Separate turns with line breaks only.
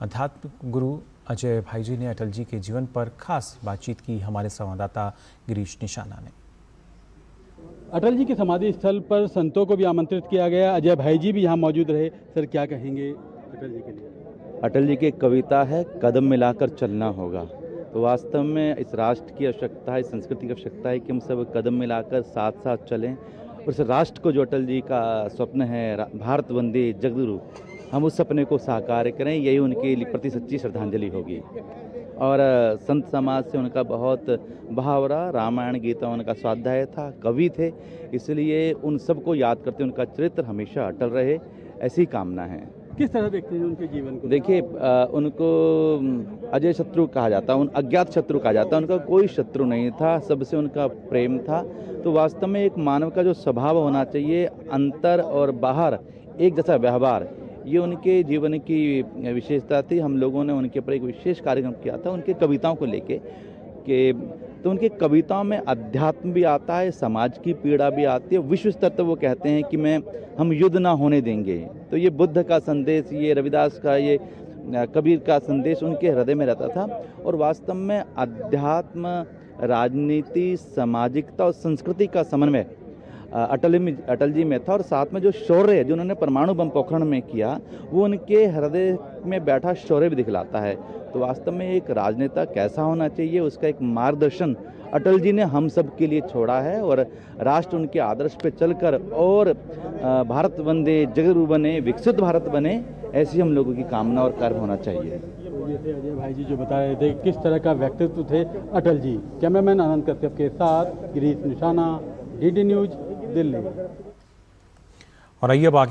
अध्यात्म गुरु अजय भाई जी ने अटल जी के जीवन पर खास बातचीत की। हमारे संवाददाता गिरीश निशाना ने।
अटल जी के समाधि स्थल पर संतों को भी आमंत्रित किया गया। अजय भाई जी भी यहाँ मौजूद रहे। सर, क्या कहेंगे अटल जी के लिए?
अटल जी की एक कविता है, कदम मिलाकर चलना होगा। तो वास्तव में इस राष्ट्र की आवश्यकता है, इस संस्कृति की आवश्यकता है कि हम सब कदम मिलाकर साथ साथ चलें और इस राष्ट्र को जो अटल जी का स्वप्न है, भारत वंदे जगद्गुरु, हम उस सपने को साकार करें। यही उनके प्रति सच्ची श्रद्धांजलि होगी। और संत समाज से उनका बहुत बहाव रहा। रामायण गीता उनका स्वाध्याय था, कवि थे, इसलिए उन सबको याद करते उनका चरित्र हमेशा अटल रहे, ऐसी कामना है।
किस तरह देखते हैं उनके जीवन को?
देखिए, उनको अजय शत्रु कहा जाता, उन अज्ञात शत्रु कहा जाता। उनका कोई शत्रु नहीं था, सबसे उनका प्रेम था। तो वास्तव में एक मानव का जो स्वभाव होना चाहिए, अंतर और बाहर एक जैसा व्यवहार, ये उनके जीवन की विशेषता थी। हम लोगों ने उनके ऊपर एक विशेष कार्यक्रम किया था उनके कविताओं को लेके तो उनकी कविताओं में अध्यात्म भी आता है, समाज की पीड़ा भी आती है। विश्व स्तर पर वो कहते हैं कि हम युद्ध ना होने देंगे। तो ये बुद्ध का संदेश, ये रविदास का, ये कबीर का संदेश उनके हृदय में रहता था। और वास्तव में अध्यात्म, राजनीति, सामाजिकता और संस्कृति का समन्वय अटल जी में था। और साथ में जो शौर्य जो उन्होंने परमाणु बम पोखरण में किया, वो उनके हृदय में बैठा शौर्य भी दिखलाता है। तो वास्तव में एक राजनेता कैसा होना चाहिए, उसका एक मार्गदर्शन अटल जी ने हम सब के लिए छोड़ा है। और राष्ट्र उनके आदर्श पे चलकर और भारत वंदे जगद्गुरु बने, विकसित भारत बने, ऐसी हम लोगों की कामना और कर्म होना चाहिए।
जैसे अजय भाई जी जो बता रहे थे किस तरह का व्यक्तित्व थे अटल जी। कैमरामैन आनंद कश्यप के साथ गिरीश निशाना, DD न्यूज, दिल्ली।
और आइए अब आगे